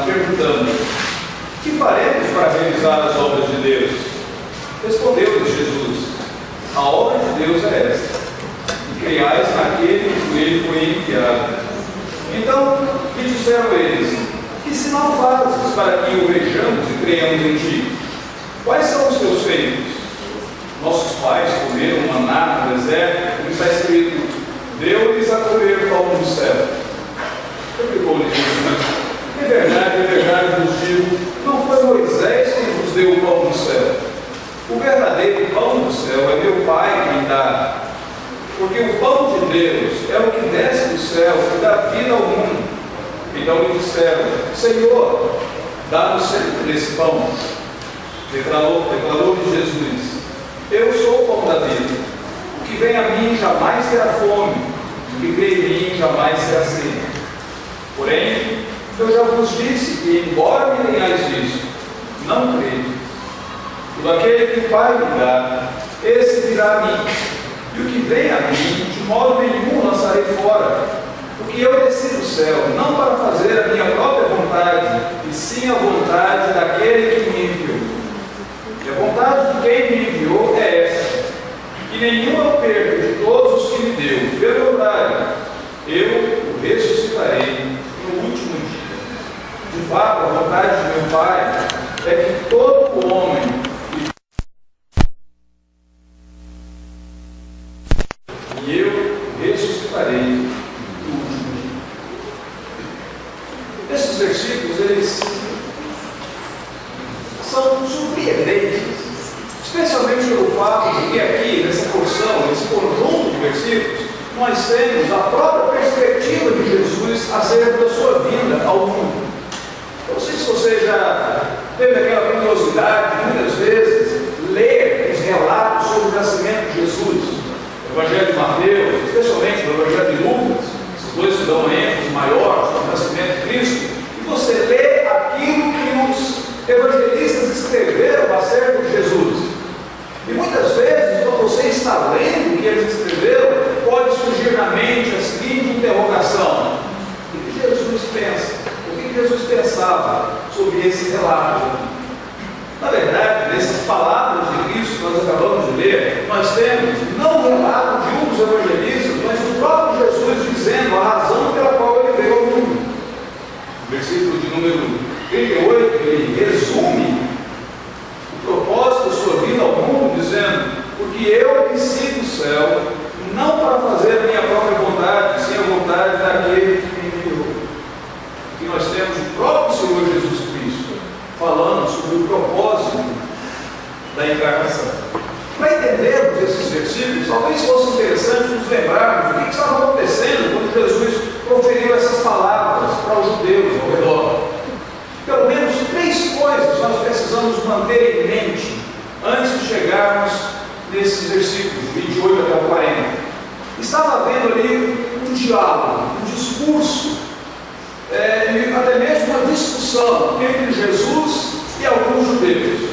perguntando: que faremos para realizar as obras de Deus? Respondeu-lhes Jesus: a obra de Deus é esta, que creiais naquele que por ele foi enviado. Então lhe disseram eles: que sinal fazes para que o vejamos e creiamos em ti? Quais são os teus feitos? Nossos pais comeram maná no deserto, como está escrito: deu-lhes a comer pão do céu. Replicou-lhes Jesus: em verdade vos digo, não foi Moisés quem vos deu o pão do céu. O verdadeiro pão do céu é meu Pai quem dá. Porque o pão de Deus é o que desce do céu e dá vida ao mundo. Então lhe disseram: Senhor, dá-nos sempre desse pão. Declarou-lhe Jesus: eu sou o pão da vida. O que vem a mim jamais terá fome, o que crê em mim jamais será sede. Porém, eu já vos disse que, embora me tenhais visto, não creio. Todo aquele que o Pai me dá, esse virá a mim. E o que vem a mim, de modo nenhum lançarei fora. Porque eu desci do céu, não para fazer a minha própria vontade, e sim a vontade daquele que me enviou. E a vontade de quem me enviou é esta: que nenhum eu perco de todos os que me deu. Pelo contrário, eu o ressuscitarei no último dia. De fato, a vontade de meu Pai é que todo homem e eu ressuscitarei no último dia. Esses versículos, eles são surpreendentes, especialmente pelo fato de que aqui, nessa porção, nesse conjunto de versículos, nós temos a própria perspectiva de Jesus acerca da sua vinda ao mundo. Eu não sei se você já teve aquela curiosidade de muitas vezes ler os relatos sobre o nascimento de Jesus. O Evangelho de Mateus, especialmente o Evangelho de Lucas, esses dois que dão ênfase maior sobre o nascimento de Cristo, e você lê aquilo que os evangelistas escreveram acerca de Jesus. E muitas vezes, quando você está lendo o que eles escreveram, pode surgir na mente a seguinte interrogação: o que Jesus pensa? O que Jesus pensava sobre esse relato? Na verdade, nessas palavras de Cristo que nós acabamos de ler, nós temos não o relato de um dos evangelistas, mas o próprio Jesus dizendo a razão pela qual ele veio ao mundo. No versículo de número 38, ele resume o propósito da sua vida ao mundo, dizendo: porque eu desci do céu, não para fazer a minha própria vontade, sim a vontade daquele que me enviou. E nós temos o próprio Senhor Jesus Cristo falando sobre o propósito da encarnação. Para entendermos esses versículos, talvez fosse interessante nos lembrarmos do que estava acontecendo quando Jesus proferiu essas palavras para os judeus ao redor. Pelo menos 3 coisas nós precisamos manter em mente antes de chegarmos nesses versículos, 28 até o 40. Estava havendo ali um diálogo, um discurso, e até mesmo uma discussão entre Jesus e alguns judeus.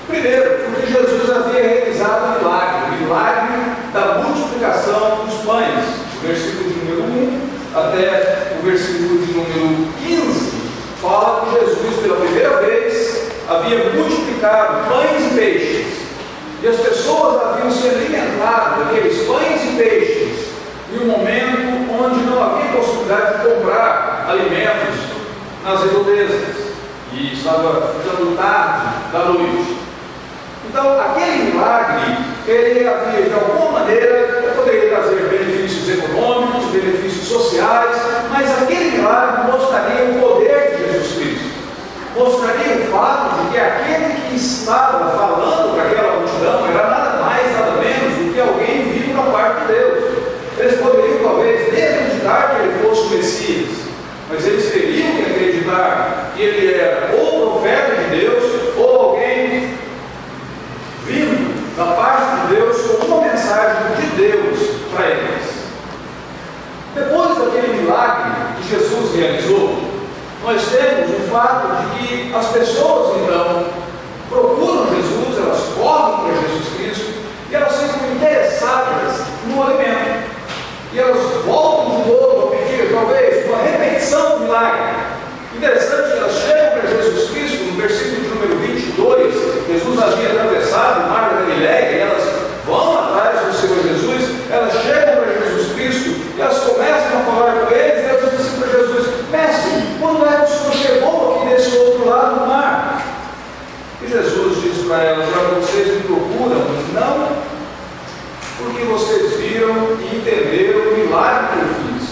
Primeiro, porque Jesus havia realizado o milagre da multiplicação dos pães, do versículo de número 1 até o versículo de número 15, fala que Jesus, pela primeira vez, havia multiplicado pães e peixes, e as pessoas haviam se alimentado daqueles pães e peixes em um momento onde não havia possibilidade de comprar alimentos nas redondezas, e estava ficando tarde da noite. Então, aquele milagre, ele havia, de alguma maneira, poderia trazer benefícios econômicos, benefícios sociais, mas aquele milagre mostraria o poder de Jesus Cristo. Mostraria o fato de que aquele que estava falando para aquela multidão era nada mais, nada menos do que alguém vindo da parte de Deus. Eles poderiam, talvez, nem acreditar que ele fosse o Messias, mas eles teriam que acreditar que ele era ou profeta de Deus, ou alguém vindo da parte de Deus com uma mensagem de Deus para eles. Depois daquele milagre que Jesus realizou, nós temos o fato de que as pessoas E Jesus diz para elas: olha, vocês me procuram, não porque vocês viram e entenderam o milagre que eu fiz,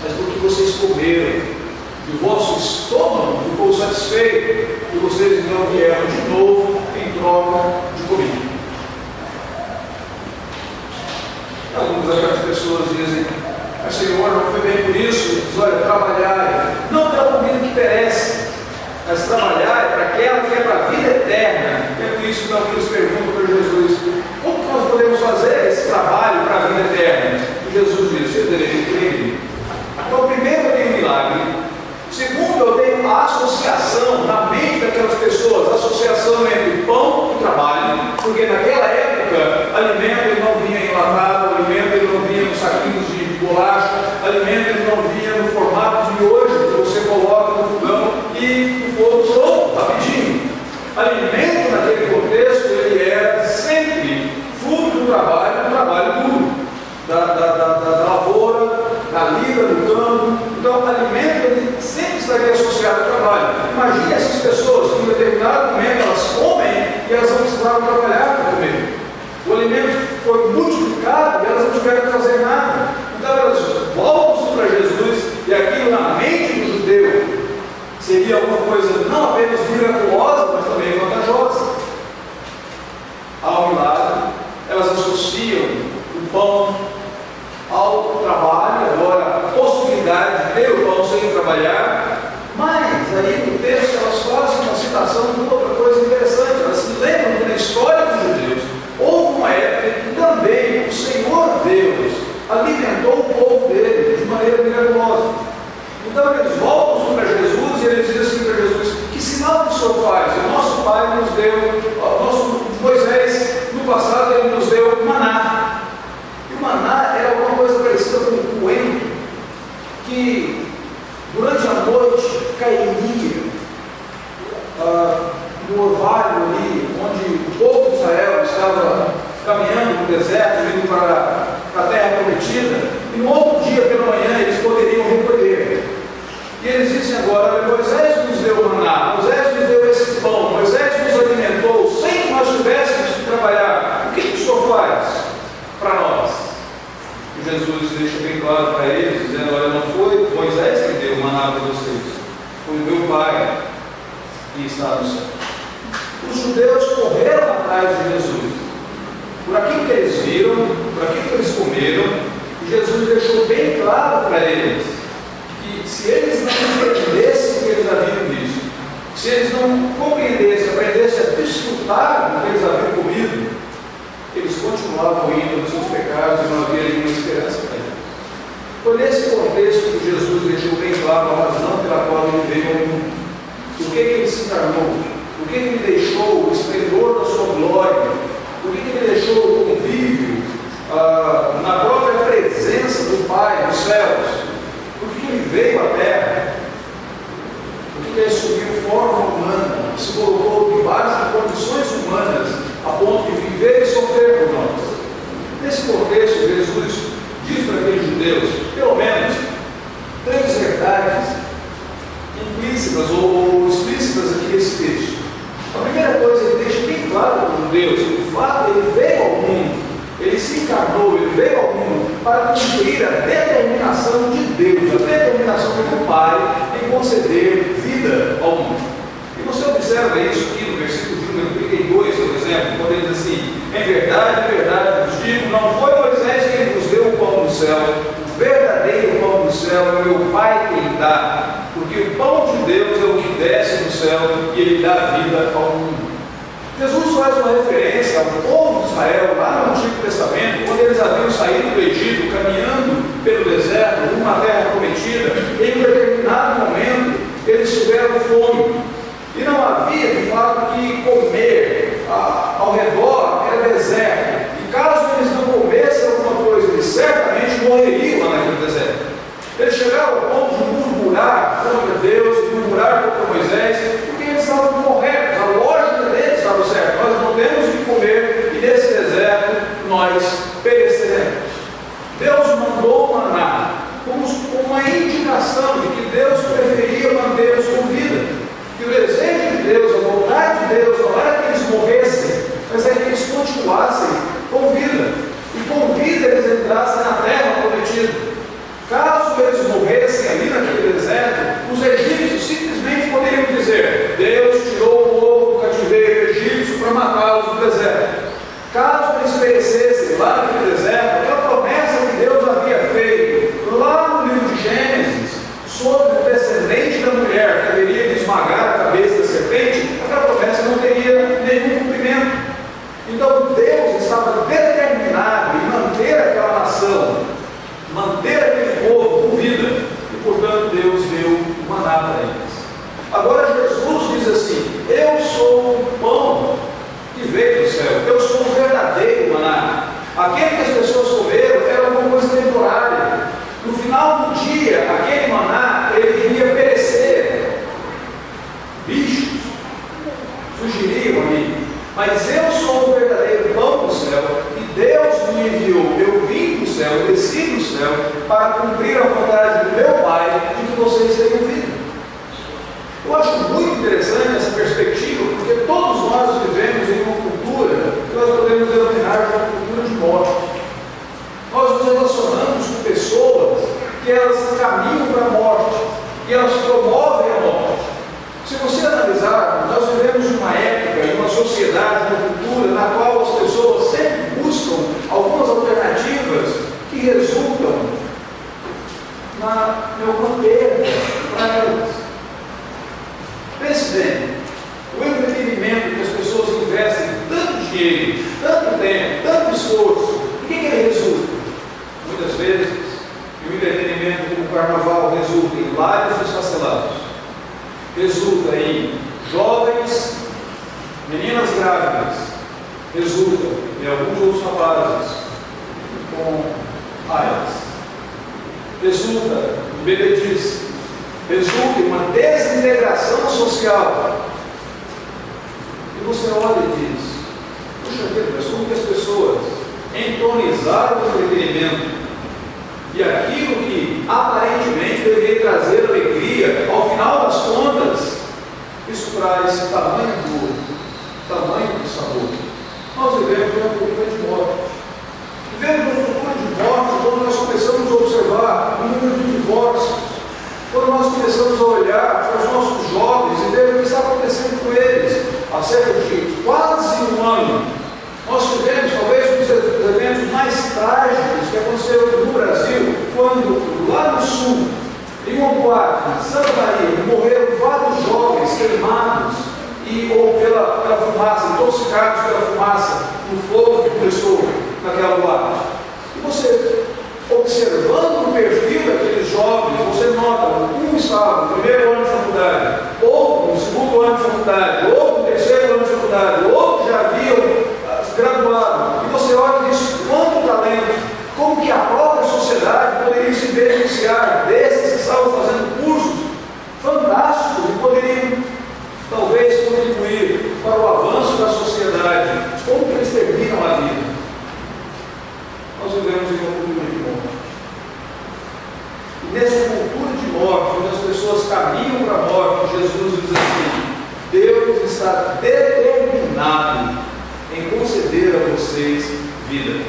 mas porque vocês comeram, e o vosso estômago ficou satisfeito, e vocês não vieram de novo em troca de comida. Algumas daquelas pessoas dizem: mas Senhor, não foi bem por isso. Ele diz: olha, trabalhai, não pela comida que perece, mas trabalhai para aquela que é para a vida eterna. É por isso que alguns perguntam para Jesus: como que nós podemos fazer esse trabalho para a vida eterna? E Jesus diz: você deveria crer. Então, primeiro, eu tenho um milagre. Segundo, eu tenho a associação na mente daquelas pessoas, a associação entre pão e trabalho, porque naquela época, alimento ele não vinha enlatado, alimento ele não vinha nos saquinhos de bolacha, alimento ele não vinha no formato de hoje, que você coloca no fogão e o fogo pronto, rapidinho. Alimento naquele contexto, ele era sempre fruto do trabalho, um trabalho duro, da lavoura, da lida do campo. Então, o alimento ele sempre estaria associado ao trabalho. Imagine essas pessoas que em determinado momento elas comem e elas não precisavam trabalhar para comer. O alimento foi multiplicado e elas não tiveram que fazer nada. Então, elas voltam para Jesus e aquilo na mente do judeu seria alguma coisa não apenas miraculosa, mas também vantajosa. Ao milagre, elas associam o pão ao trabalho, agora a possibilidade de ter o pão sem trabalhar, mas aí no texto elas fazem uma citação de outra coisa interessante. Elas se lembram que na história dos judeus houve uma época que também o Senhor Deus alimentou o povo dele de maneira miraculosa. Então eles voltam para Jesus e eles dizem assim para Jesus: que sinal que o Senhor faz? O nosso pai nos deu, o nosso Moisés no passado ele nos deu maná. E o maná era alguma coisa parecida com um coentro que durante a noite cairia no orvalho ali, onde o povo de Israel estava caminhando no deserto, indo para a terra prometida, e no outro dia pela manhã eles poderiam recolher. E eles dizem agora: Moisés nos deu maná, Moisés nos deu esse pão, Moisés nos alimentou sem que nós tivéssemos que trabalhar. O que o Senhor faz para nós? E Jesus deixa bem claro para eles, dizendo: olha, não foi Moisés que deu o maná para vocês, foi o meu Pai que está no céu. Os judeus correram atrás de Jesus, por aquilo que eles viram, por aquilo que eles comeram, e Jesus deixou bem claro para eles que se eles não entendessem o que eles haviam visto, se eles não compreendessem, aprendessem a desfrutar do que eles haviam comido, eles continuavam indo nos seus pecados e não havia nenhuma esperança para eles. Foi nesse contexto que Jesus deixou bem claro a razão pela qual ele veio ao mundo. Por que ele se encarnou? Por que ele deixou o esplendor da sua glória? Por que ele deixou o convívio na própria presença do Pai nos céus? Por que ele veio à terra? Por que ele assumiu forma humana, se colocou debaixo de condições humanas, a ponto de viver e sofrer por nós? Nesse contexto, Jesus diz para aqueles judeus, pelo menos, 3 verdades implícitas ou explícitas aqui nesse texto. A primeira coisa, ele deixa bem claro para os judeus que o fato de ele veio ao mundo, ele se encarnou, ele veio ao mundo para cumprir a determinação de Deus, a determinação do Pai em conceder vida ao mundo. E você observa isso aqui no versículo de número 32, por exemplo, quando ele diz assim: em verdade vos digo, não foi Moisés quem vos deu o pão do céu, o verdadeiro pão do céu é o meu Pai quem dá, porque o pão de Deus é o que desce do céu e ele dá vida ao mundo. Jesus faz uma referência ao povo de Israel lá no Antigo Testamento, quando eles haviam saído do Egito, caminhando pelo deserto, numa terra prometida. Em um determinado momento, eles tiveram fome e não havia de fato que comer. Ao redor era deserto, e caso eles não comessem alguma coisa, eles certamente morreriam lá naquele deserto. Eles chegaram ao ponto de murmurar contra Deus, murmurar contra Moisés, porque eles estavam corretos, a lógica deles estava certa. Nós não temos que comer e nesse deserto nós pereceremos. Deus mandou o maná como uma indicação de que Deus preferia manter-nos com vida, que o desejo de Deus, a vontade de Deus não era que eles morressem, mas é que eles continuassem com vida. E com vida eles entrassem na terra prometida. Caso eles morressem ali naquele deserto, os egípcios simplesmente poderiam dizer: Deus tirou o povo do cativeiro egípcio para matá-los no deserto. Caso eles perecessem lá naquele deserto, aquela promessa que Deus havia feito lá no livro de Gênesis, sobre o descendente da mulher que haveria de esmagar a cabeça da serpente, aquela promessa não teria nenhum cumprimento. Então Deus estava determinado em manter aquela nação, manter aquele povo com vida, e portanto Deus deu o maná para eles. Agora Jesus diz assim: eu sou o pão que veio do céu, eu sou o verdadeiro maná. Aquele que as pessoas comeram era uma coisa temporária. No final do dia, aquele maná ele iria perecer. Bichos surgiriam ali. Mas eu sou o verdadeiro pão do céu, e Deus me enviou. Eu vim do céu, eu desci do céu para cumprir a vontade do meu Pai, de que vocês tenham vida. Eu acho muito interessante essa perspectiva, porque todos nós vivemos em uma cultura que nós podemos denominar de uma cultura de morte. Nós nos relacionamos com pessoas que elas caminham para a morte, e elas promovem a morte. Se você analisar, nós vivemos em uma época, em uma sociedade, uma cultura, na qual as pessoas sempre buscam algumas alternativas que resultam na alguma perda para elas. Pense bem, o entretenimento que as pessoas investem tanto dinheiro, tanto tempo, tanto esforço, o que ele resulta? Muitas vezes, o entretenimento como o carnaval resulta em lares desfacelados, resulta em jovens, meninas grávidas, resulta em alguns outros rapazes com AIDS, resulta em bebedice, resulta em uma desintegração social. E você olha e diz: puxa vida, mas como que as pessoas entronizaram o entretenimento e aquilo que aparentemente deveria trazer alegria, ao final das contas, isso traz tamanho dor, tamanho de sabor. Nós vivemos uma cultura de morte. Vivemos uma cultura de morte quando nós começamos a observar o número de divórcios, quando nós começamos a olhar para os nossos jovens e ver o que está acontecendo com eles. Há cerca de quase um ano, nós tivemos talvez um dos eventos mais trágicos que aconteceram no Brasil, quando lá no sul, em uma boate, em Santa Maria, morreram vários jovens queimados ou pela fumaça, intoxicados pela fumaça, no fogo que começou naquela boate. E você, observando o perfil daqueles jovens, você nota, um estava no primeiro ano de faculdade, outro no segundo ano de faculdade, outro no terceiro ano de faculdade, outro já haviam graduado. E você olha e diz: quanto talento, como que a própria sociedade poderia se beneficiar desses que estavam fazendo cursos fantásticos e poderiam talvez contribuir para o avanço da sociedade. Como que eles terminam a vida? Nós vivemos em uma cultura de morte. E nessa cultura de morte, onde as pessoas caminham para a morte, Jesus diz assim: Deus está determinado em conceder a vocês vida.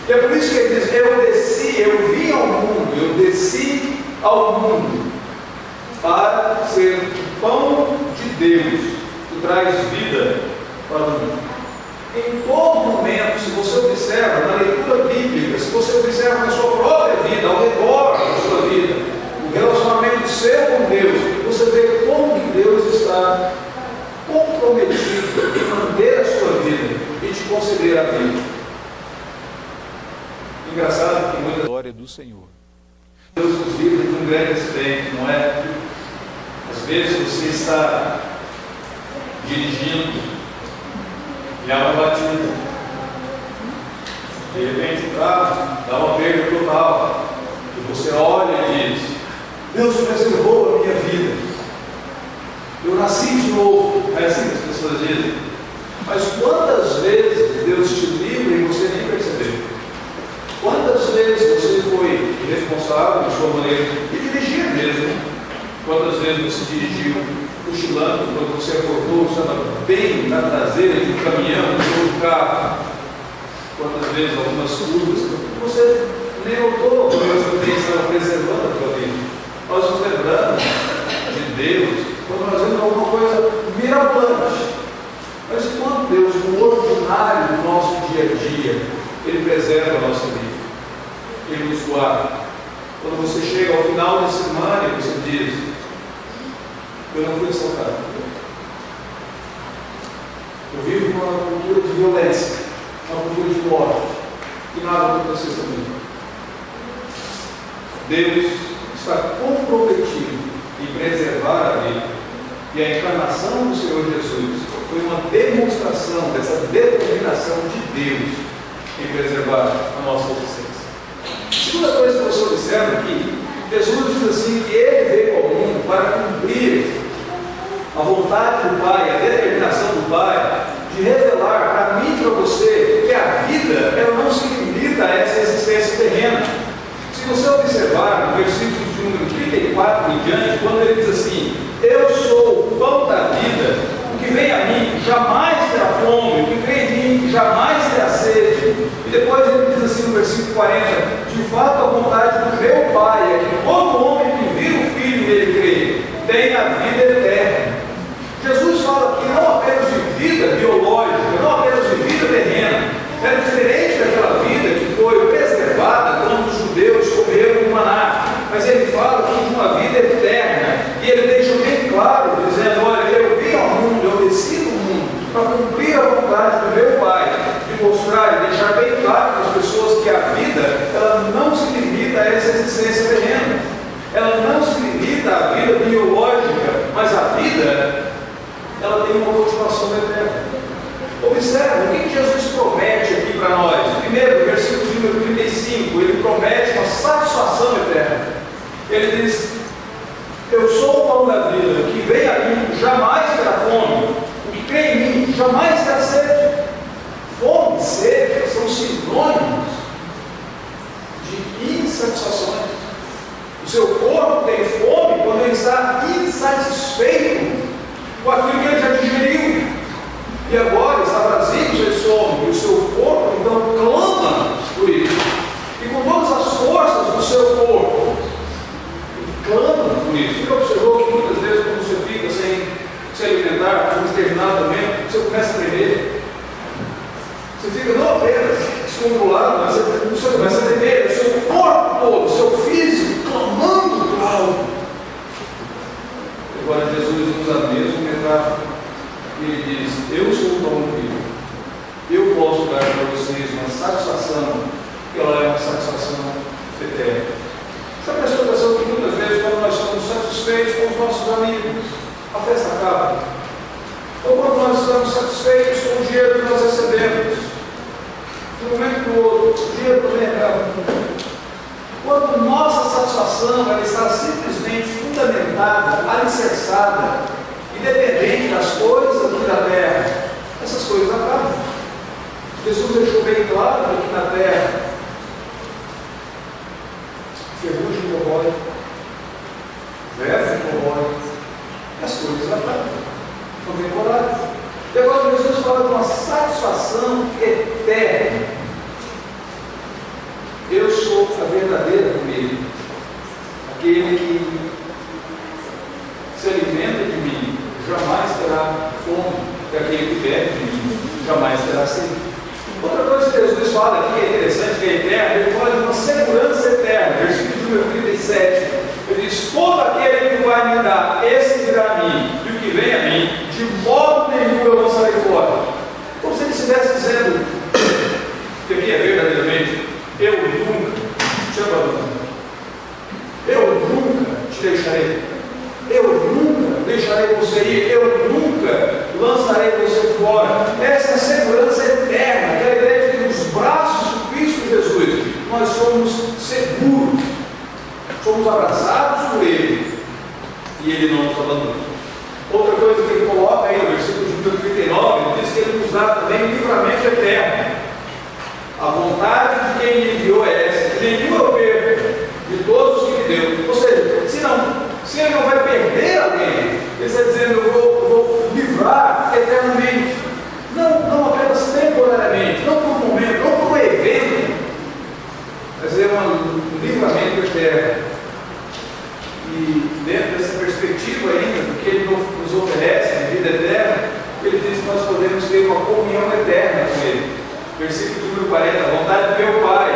E é por isso que ele diz: eu vim ao mundo, eu desci ao mundo para ser o pão de Deus que traz vida para o mundo. Em todo momento, se você observa na leitura bíblica, se você observa na sua própria vida, ao redor da sua vida, o relacionamento seu com Deus, você vê como que Deus está comprometido em manter a sua vida e te conceder a vida. Engraçado que muita glória do Senhor. Deus nos livra de um grande acidente, não é? Às vezes você está dirigindo e há uma batida. De repente o carro dá uma perda total. E você olha e diz: Deus preservou a minha vida. Eu nasci de novo. É assim que as pessoas dizem. Mas quantas vezes Deus te livra e você nem percebeu? Quantas vezes você foi irresponsável de sua maneira de dirigir mesmo? Quantas vezes você dirigiu cochilando quando você acordou, estava bem na traseira de um caminhão, de um carro, quantas vezes algumas curvas, você nem notou quando você estava preservando a tua vida. Nós nos lembramos de Deus quando nós vemos alguma coisa mirabolante. Mas quando Deus, no ordinário do nosso dia a dia, Ele preserva a nossa vida, Ele nos guarda. Quando você chega ao final da semana e você diz: eu não fui assaltado. Eu vivo uma cultura de violência, uma cultura de morte, e nada aconteceu comigo. Deus está comprometido em preservar a vida, e a encarnação do Senhor Jesus foi uma demonstração dessa determinação de Deus em preservar a nossa existência. Segunda coisa que você observa aqui, Jesus diz assim que Ele veio ao mundo para cumprir a vontade do Pai, a determinação do Pai, de revelar para mim e para você que a vida ela não se limita a essa existência terrena. Se você observar no versículo de número 34 em diante, quando ele diz assim: eu sou o pão da vida, o que vem a mim jamais terá fome, o que crê em mim jamais terá sede. E depois ele diz assim no versículo 40: de fato a vontade do meu Pai é que todo homem que vira o Filho nele crê, tenha a vida eterna. Jesus fala aqui não apenas de vida biológica, não apenas de vida terrena, é diferente daquela vida que foi preservada quando os judeus comeram o maná, mas ele fala aqui de uma vida eterna, e ele deixa bem claro, dizendo: olha, eu vim ao mundo, eu desci do mundo, para cumprir a vontade do meu Pai, de mostrar e deixar bem claro para as pessoas que a vida, ela não se limita a essa existência terrena, ela não se limita à vida biológica, mas a vida, ela tem uma continuação eterna. Observe o que Jesus promete aqui para nós. Primeiro, versículo número 35, ele promete uma satisfação eterna. Ele diz: eu sou o pão da vida, o que vem a mim jamais terá fome, o que crê em mim jamais terá sede. Fome e sede são sinônimos de insatisfações. O seu corpo tem fome quando ele está insatisfeito com aquilo que ele já digeriu, e agora está vazio de estômago, e o seu corpo então clama por isso, e com todas as forças do seu corpo clama por isso. Você observou que muitas vezes quando você fica sem se alimentar, em um determinado momento, você começa a tremer, você fica não apenas descontrolado, mas você começa a tremer, o seu corpo todo, o seu físico clamando por algo. Agora Jesus usa a mesma metáfora. Ele diz: eu sou o pão da vida, eu posso dar para vocês uma satisfação, que ela é uma satisfação eterna. Já prestou atenção que muitas vezes, quando nós estamos satisfeitos com os nossos amigos, a festa acaba. Ou quando nós estamos satisfeitos com o dinheiro que nós recebemos, de um momento para o outro, o dinheiro também acaba. Quando nossa satisfação ela está simplesmente fundamentada, alicerçada, independente das coisas aqui da terra, essas coisas acabam. Jesus deixou bem claro aqui na terra: ferrugem corrói, verme corrói, as coisas acabam, são temporárias. E agora Jesus fala de uma satisfação eterna. Eu sou a verdadeira comida, aquele que se alimenta de mim jamais terá fome, e aquele que bebe de mim jamais terá sede. Outra coisa que Jesus fala aqui é interessante, que é eterna. Ele fala de uma segurança eterna, versículo número 37. Ele diz: todo aquele que vai me dar, esse virá a mim, e o que vem a mim, de modo nenhum eu lançarei fora. Como se ele estivesse dizendo que aqui é verdadeiramente: eu nunca te abandono, eu nunca te deixarei, eu nunca deixarei você ir, eu nunca lançarei você fora. Essa é a segurança eterna, que é a ideia de que nos braços de Cristo Jesus nós somos seguros, somos abraçados por Ele e Ele não nos abandona. Outra coisa que ele coloca aí no versículo de 39, ele diz que Ele nos dá também livramento eterno. A vontade de quem me enviou é essa: nenhum eu perco de todos os que me deu. Ou seja, se Ele não vai perder alguém, Ele está dizendo: eu vou livrar eternamente podemos ter uma comunhão eterna com Ele. Versículo número 40, a vontade do meu Pai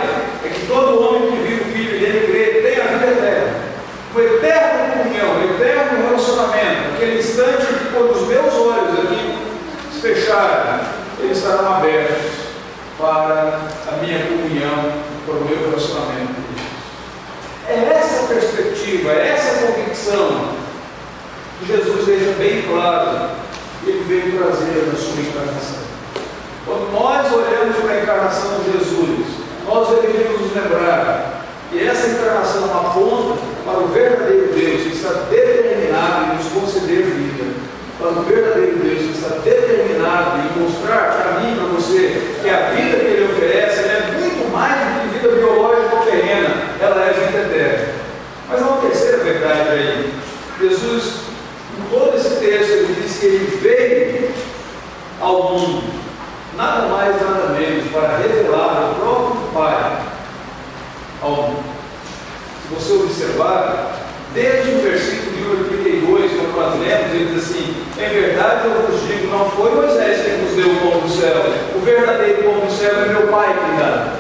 é que todo homem que vive o Filho e nele crê tenha a vida eterna. Uma eterna comunhão, um eterno relacionamento. Aquele instante que quando os meus olhos aqui se fecharem, eles estarão abertos para a minha comunhão, para o meu relacionamento com Deus. É essa a perspectiva, é essa a convicção que Jesus deixa bem claro que Ele veio trazer na sua encarnação. Quando nós olhamos para a encarnação de Jesus, nós deveríamos nos lembrar que essa encarnação aponta para o verdadeiro Deus que está determinado em nos conceder vida, para o verdadeiro Deus que está determinado em mostrar para mim e para você que a vida que Ele oferece é muito mais do que vida biológica terrena, ela é vida eterna. Mas há uma terceira verdade aí. Jesus, em todo esse texto, ele diz que Ele veio ao mundo, nada mais, nada menos, para revelar o próprio Pai ao mundo. Se você observar, desde o versículo de número 32, quando nós lemos, ele diz assim: em verdade eu vos digo, não foi Moisés quem nos deu o pão do céu, o verdadeiro pão do céu é meu Pai que dá.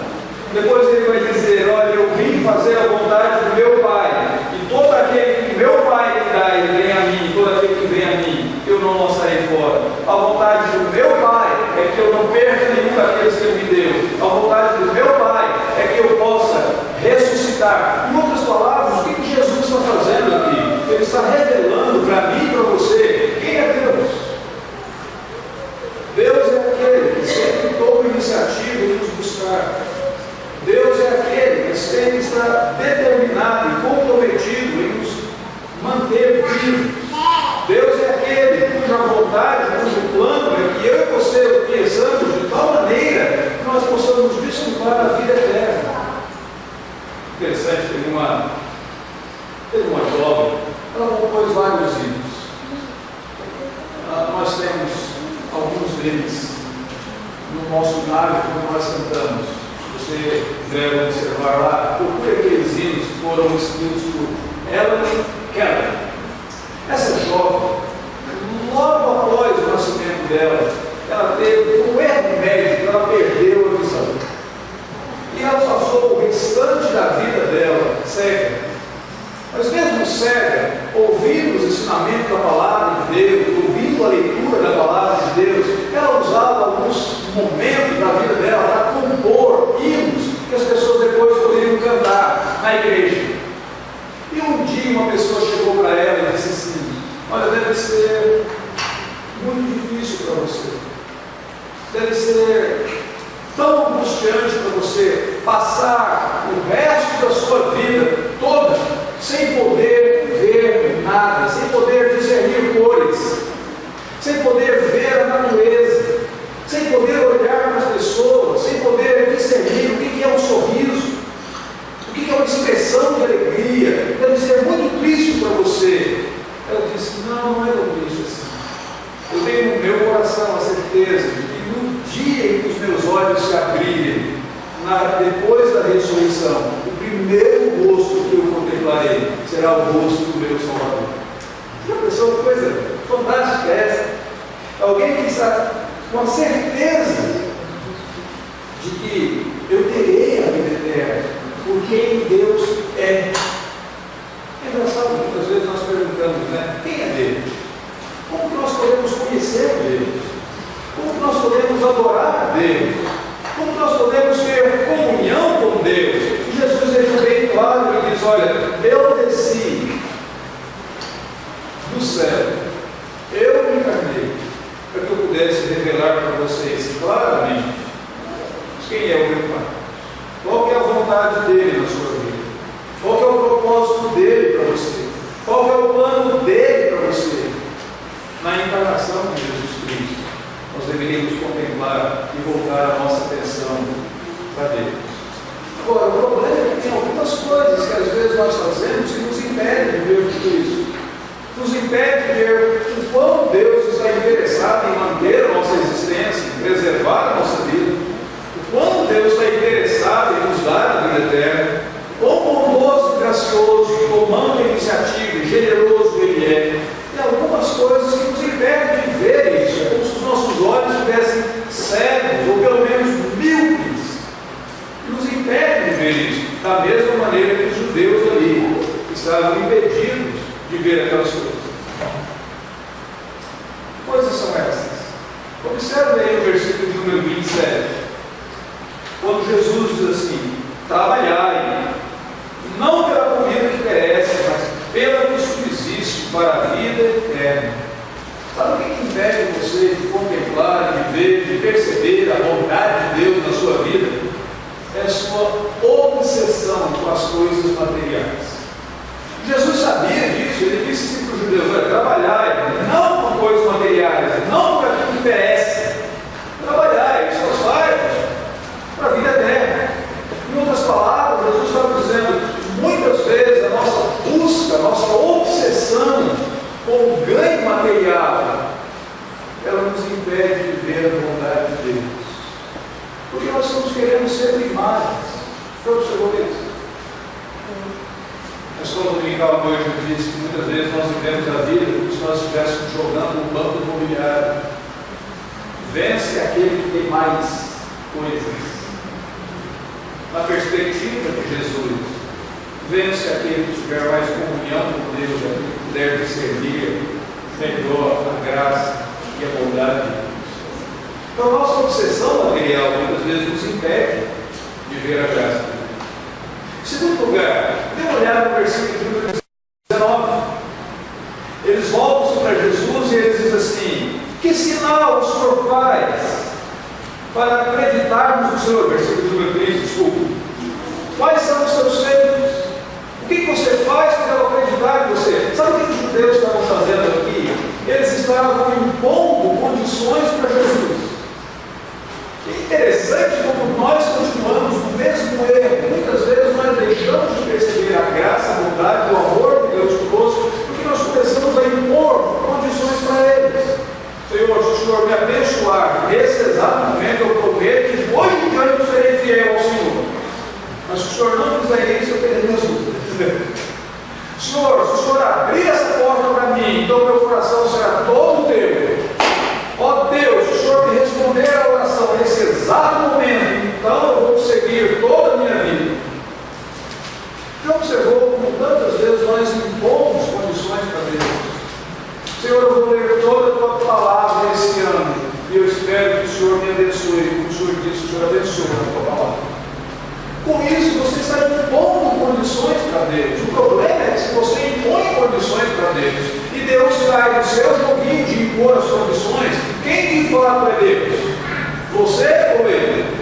Depois ele vai dizer: olha, eu vim fazer a vontade do meu Pai, e todo aquele que meu Pai me dá, ele vem a mim, todo aquele que vem a mim, eu não lançarei fora. A vontade do meu Pai é que eu não perca nenhum daqueles que Ele me deu. A vontade do meu Pai é que eu possa ressuscitar. Em outras palavras, o que Jesus está fazendo aqui? Ele está revelando para mim e para você quem é Deus. Deus é aquele que sempre toma iniciativa em nos buscar. Deus é aquele que sempre está determinado e comprometido em nos manter vivos. Deus é aquele cuja vontade, cujo plano é que eu e você o conheçamos de tal maneira que nós possamos desfrutar a vida eterna. Interessante, teve uma jovem, ela compôs vários hinos. Nós temos alguns deles no nosso live quando nós cantamos. Se você quiser observar lá, procure aqueles hinos que foram escritos por Ellen Keller. Essa jovem, logo após o nascimento dela, ela teve um erro médico, ela perdeu a visão. E ela passou o restante da vida dela cega. Mas mesmo cega, ouvindo os ensinamentos da palavra de Deus, ouvindo a leitura da palavra de Deus, ela usava alguns momentos da vida dela para compor hinos que as pessoas depois poderiam cantar na igreja. E um dia uma pessoa chegou para ela e disse assim: olha, deve ser muito difícil para você, deve ser tão angustiante para você passar o resto da sua vida toda sem poder ver nada, sem poder discernir cores, sem poder ver a natureza, sem poder olhar para as pessoas, sem poder discernir o que é um sorriso, o que é uma expressão de alegria. Deve ser muito triste para você. Ela disse: não é tão triste assim. Eu tenho no meu coração a certeza de que no dia em que os meus olhos se abrirem, depois da ressurreição, o primeiro rosto que eu contemplarei será o rosto do meu Salvador. Já pensou uma coisa fantástica essa? Alguém que está com a certeza de que eu terei a vida eterna, por quem Deus é. É engraçado, muitas vezes nós perguntamos, né? Quem é Deus? Como que nós podemos conhecer Deus? Como que nós podemos adorar Deus? Como que nós podemos ter comunhão com Deus? E Jesus deixa bem claro e diz: olha, eu desci do céu, eu me encarnei, para que eu pudesse revelar para vocês claramente quem é o meu Pai, qual que é a vontade dele na sua vida, qual que é o propósito dele para você, qual que é o plano dele para você. Na encarnação de Jesus Cristo, nós deveríamos contemplar e voltar a nossa atenção para Deus. Agora, o problema é que tem algumas coisas que às vezes nós fazemos que nos impedem de ver tudo isso. Nos impede de ver o quão Deus está interessado em manter a nossa existência, em preservar a nossa vida, o quão Deus está interessado em nos dar a vida eterna, quão bondoso e gracioso, tomando a iniciativa e generoso Ele é. Tem algumas coisas que nos impedem de ver isso. É como se os nossos olhos Observe aí o versículo de número 27. Quando Jesus diz assim: trabalhai, não pela comida que perece, mas pela que subsiste para a vida eterna. Sabe o que impede você de contemplar, de ver, de perceber a bondade de Deus na sua vida? É a sua obsessão com as coisas materiais. Jesus sabia disso, ele disse assim para os judeus: trabalhai, não com coisas materiais, não por aquilo que perece. Trabalhai, suas fardas, para a vida eterna. Em outras palavras, Jesus estava dizendo que muitas vezes a nossa busca, a nossa obsessão com o ganho material, ela nos impede de ver a bondade de Deus. Porque nós estamos querendo ser imagens. Você observou isso? A escola dominical à noite disse que muitas vezes nós vivemos a vida como se nós estivéssemos jogando um banco imobiliário. Vence aquele que tem mais coisas. Na perspectiva de Jesus, vence aquele que tiver mais comunhão com Deus, aquele que puder discernir melhor a graça e a bondade de Deus. Então, a nossa obsessão material muitas vezes nos impede de ver a graça de Deus. Em segundo lugar, dê uma olhada no versículo de número 19. Eles voltam para Jesus e eles dizem assim: que sinal o Senhor faz para acreditarmos no Senhor? Versículo número 30, desculpa. Quais são os seus feitos? O que você faz para eu acreditar em você? Sabe o que os judeus estavam fazendo aqui? Eles estavam impondo condições para Jesus. É interessante como nós continuamos no mesmo erro. Muitas vezes nós deixamos de perceber a graça, a bondade, o amor de Deus conosco, porque nós começamos a impor condições para eles. Senhor, se o Senhor me abençoar, nesse exato momento eu prometo que hoje em diante eu serei fiel ao Senhor. Mas se o Senhor não fizer isso, eu perderei minhas dúvidas. Senhor, se o Senhor abrir essa porta para mim, então meu coração será todo teu. Ó Deus, se o Senhor me responder a oração nesse exato momento, então eu vou seguir toda a minha vida. Já observou como tantas vezes nós impomos condições para Deus? Senhor, eu vou ler toda a tua palavra esse ano, e eu espero que o Senhor me abençoe, como o Senhor disse, o Senhor abençoe a tua palavra. Com isso, você está impondo condições para Deus. O problema é que se você impõe condições para Deus, e Deus cai no seu joguinho de impor as condições, quem de fato é Deus? Você ou Ele?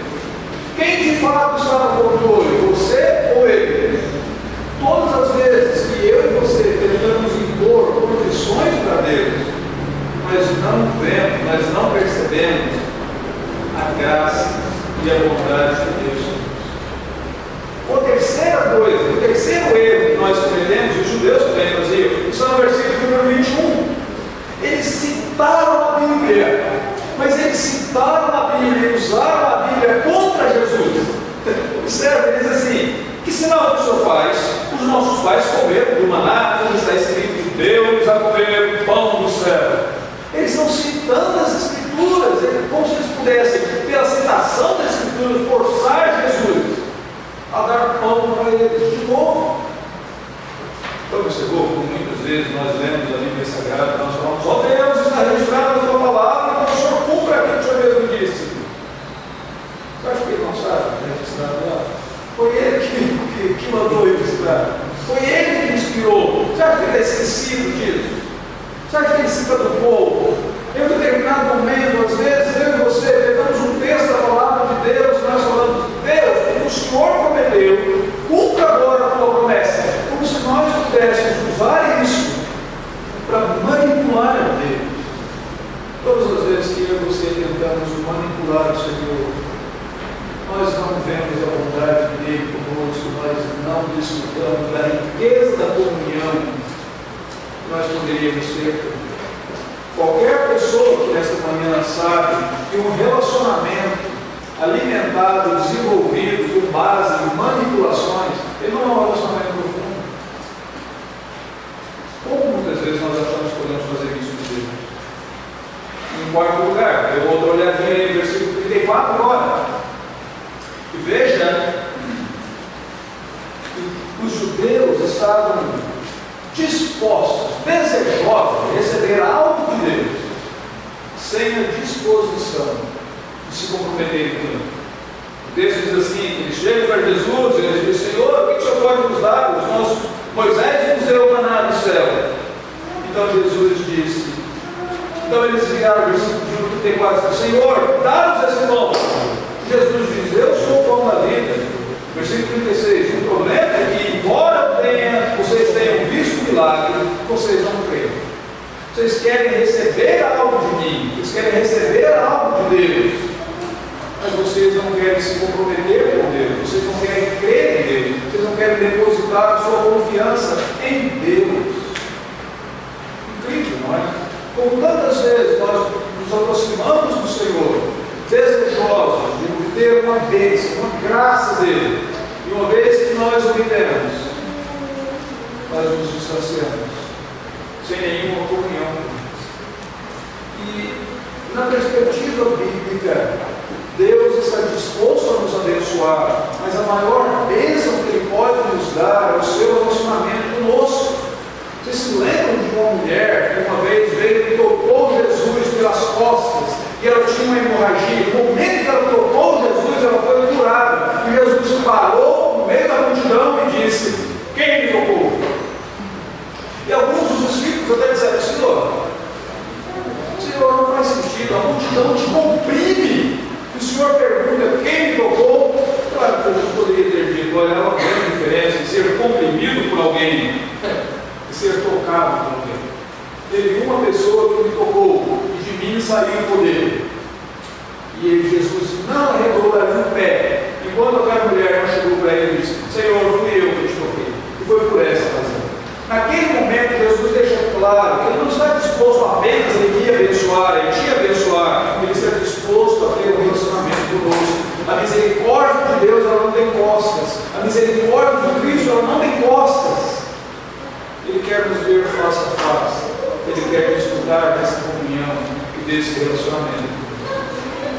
Quem de fato está no controle? Você ou Ele? Todas as vezes que eu e você tentamos impor condições para Deus, nós não vemos, nós não percebemos a graça e a bondade de Deus. A terceira coisa, o terceiro erro que nós cometemos, e os judeus também faziam, está no versículo número 21. Eles citaram a Bíblia, mas eles citaram a Bíblia e usaram a Bíblia contra Jesus. Observe, eles dizem assim: que sinal que o Senhor faz? Os nossos pais comeram do maná, como está escrito, que Deus a comer pão do céu. Eles estão citando as Escrituras, como se eles pudessem, pela citação das Escrituras, forçar Jesus a dar pão para eles de novo. Então, observou como muitas vezes nós lemos a Bíblia Sagrada e nós falamos: ó Deus, está registrado na tua palavra, então o Senhor cumpra aquilo que o Senhor mesmo disse. Você acha que ele não sabe registrar lá? Foi ele que mandou registrar. Foi ele que inspirou. Você acha que ele é esquecido disso? Você acha que ele cita do povo? Em um determinado momento, às vezes, eu e você pegamos um texto da palavra de Deus e nós falamos: Deus, o Senhor prometeu, cumpra agora a tua promessa. Como se nós pudéssemos usar isso para manipular a Deus. Todas as vezes que eu e você tentamos manipular o Senhor, nós não vemos a bondade dele conosco, nós não desfrutamos da riqueza da comunhão que nós poderíamos ter. Qualquer pessoa que nesta manhã sabe que um relacionamento alimentado, desenvolvido com base em manipulações, ele não é um relacionamento profundo. Como muitas vezes nós achamos que podemos fazer isso com Deus? Em quarto lugar, eu vou dar uma olhadinha aí no versículo 34 agora. E veja que os judeus estavam dispostos, desejosos de receber algo de Deus, sem a disposição de se comprometer com Ele. O texto diz assim, ele chega para Jesus e ele diz, Senhor, o que o Senhor pode nos dar? Moisés nos deu o maná do céu. Então Jesus disse, então eles viraram, versículo 34, Senhor, dá-nos esse pão. Jesus diz, eu sou o pão da vida. Versículo 36, o problema é que, embora vocês tenham visto o milagre, vocês não creem. Vocês querem receber algo de mim, vocês querem receber algo de Deus, mas vocês não querem se comprometer com Deus, vocês não querem crer em Deus, vocês não querem depositar a sua confiança em Deus. Incrível, não é? Como tantas vezes nós nos aproximamos do Senhor, desejosos de ter uma bênção, uma graça dele, e uma vez que nós o temos, nós nos distanciamos, sem nenhuma comunhão com Deus. E na perspectiva bíblica, Deus está disposto a nos abençoar, mas a maior bênção que Ele pode nos dar é o seu relacionamento conosco. Vocês se lembram de uma mulher que uma vez veio e tocou Jesus pelas costas, e ela tinha uma hemorragia? No momento que ela tocou Jesus, ela foi curada, e Jesus parou no meio da multidão e disse, quem me tocou? E alguns dos discípulos até disseram, Senhor, não faz sentido, a multidão te comprime. E o Senhor pergunta, quem me tocou? Claro que Jesus poderia ter dito, olha, há uma grande diferença de ser comprimido por alguém e ser tocado por alguém. Teve uma pessoa que me tocou, e de mim saiu o poder. E ele, Jesus não arredou o pé. Enquanto aquela mulher não chegou para ele e disse, Senhor, fui eu que te toquei. E foi por essa razão. Naquele momento, Jesus deixa claro que Ele não está disposto apenas a me abençoar, Ele te abençoar, Ele está disposto a ter um relacionamento conosco. A misericórdia de Deus, ela não tem costas. A misericórdia de Cristo, ela não tem costas. Ele quer nos ver face a face. Ele quer desfrutar dessa comunhão e desse relacionamento.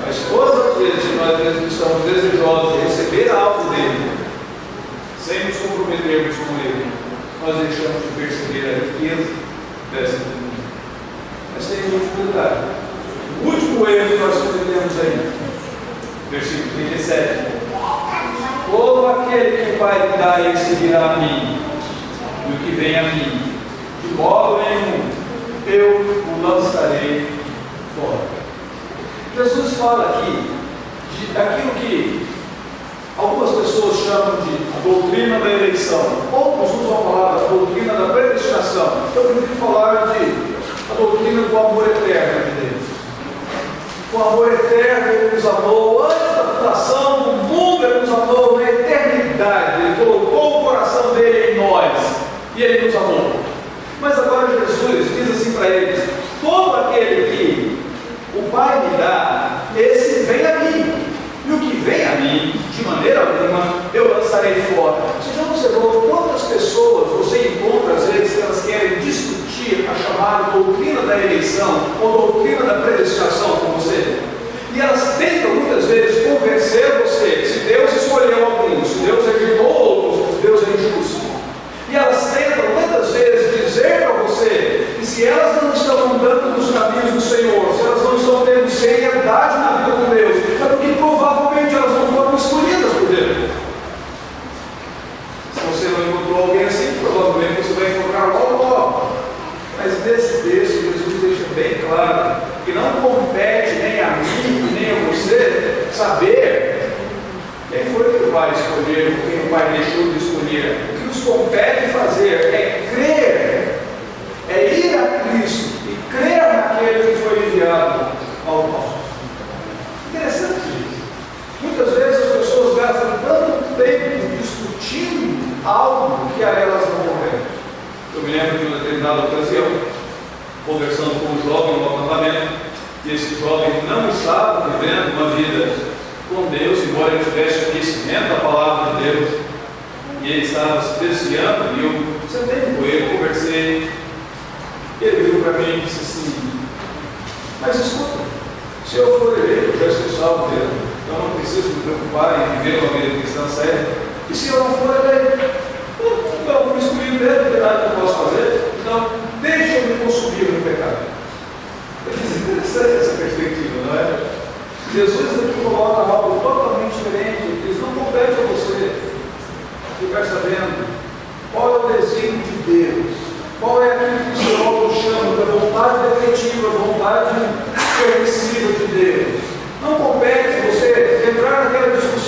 Mas todas as vezes que nós estamos desejosos de receber algo dele, sem nos comprometermos com Ele, nós deixamos de perceber a riqueza dessa comunhão. Mas tem um último detalhe. O último erro que nós cometemos aí, versículo 37. Todo aquele que o Pai me dá, ele seguirá a mim, e o que vem a mim, de modo nenhum, eu o lançarei fora. Jesus fala aqui daquilo que algumas pessoas chamam de a doutrina da eleição, outros usam a palavra doutrina da predestinação. Eu prefiro falar de a doutrina do amor eterno de Deus. O amor eterno, Ele nos amou antes da fundação do mundo, Ele nos amou na eternidade, Ele colocou o coração dele em nós e Ele nos amou. Mas agora Jesus diz assim para eles: todo aquele que o Pai me dá, esse vem a mim. E o que vem a mim, de maneira alguma, eu lançarei fora. Você já observou quantas pessoas você encontra, às vezes, que elas querem discutir a chamada doutrina da eleição ou doutrina da predestinação com você? E elas tentam, muitas vezes, convencer você que se Deus escolheu alguns, se Deus rejeitou outros, Deus é injusto. E elas tentam, muitas vezes, dizer para você que se elas não estão andando nos caminhos do Senhor, se elas não estão tendo seriedade na vida com Deus, é porque provavelmente elas não foram escolhidas por Deus. Se você não encontrou alguém assim, provavelmente você vai encontrar logo. Mas nesse texto, Jesus deixa bem claro que não compete nem a mim, nem a você saber quem foi que o Pai escolheu, quem o Pai deixou de escolher. O que nos compete fazer é crer, é ir a Cristo e crer naquele que foi enviado ao nosso. Interessante isso. Muitas vezes as pessoas gastam tanto tempo discutindo algo que a elas não convém. Eu me lembro de uma determinada ocasião, conversando com um jovem no acampamento, e esse jovem não estava vivendo uma vida com Deus, embora ele tivesse conhecimento da palavra de Deus, e ele estava se desviando, e eu sentei com ele, conversei, e ele virou para mim e disse assim: mas escuta, se eu for eleito, eu já estou salvo dele, então não preciso me preocupar em viver uma vida cristã séria. E se eu não for eleito, então eu fui excluído dele, não tem nada que eu posso fazer, então deixa eu me consumir no pecado. Eu disse: interessante essa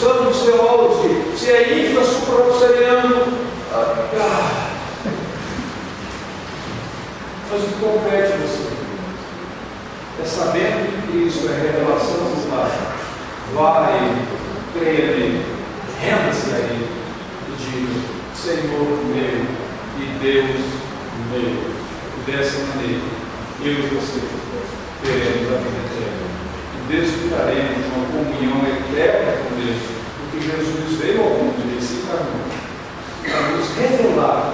usando os teólogos, se é infra-supralapsariano, mas o que compete a você é sabendo que Cristo é a revelação do Pai. Vai, creia nele, renda-se a Ele e diga: Senhor meu e Deus meu. E dessa maneira, eu e você teremos a vida eterna e desfrutaremos uma comunhão eterna com Deus, porque Jesus veio ao mundo e se encarnou para nos revelar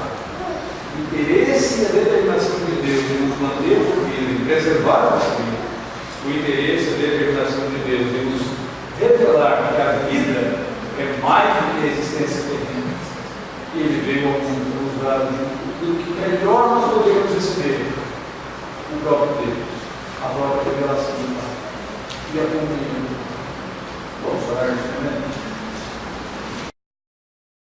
o interesse e a determinação de Deus em nos manter por vida, em preservar a nossa vida, o interesse e a determinação de Deus em nos revelar que a vida é mais do que a existência terrena. E Ele veio ao mundo para nos dar aquilo que melhor nós podemos receber, o próprio Deus, a própria revelação do Pai e a comunhão. Vamos orar.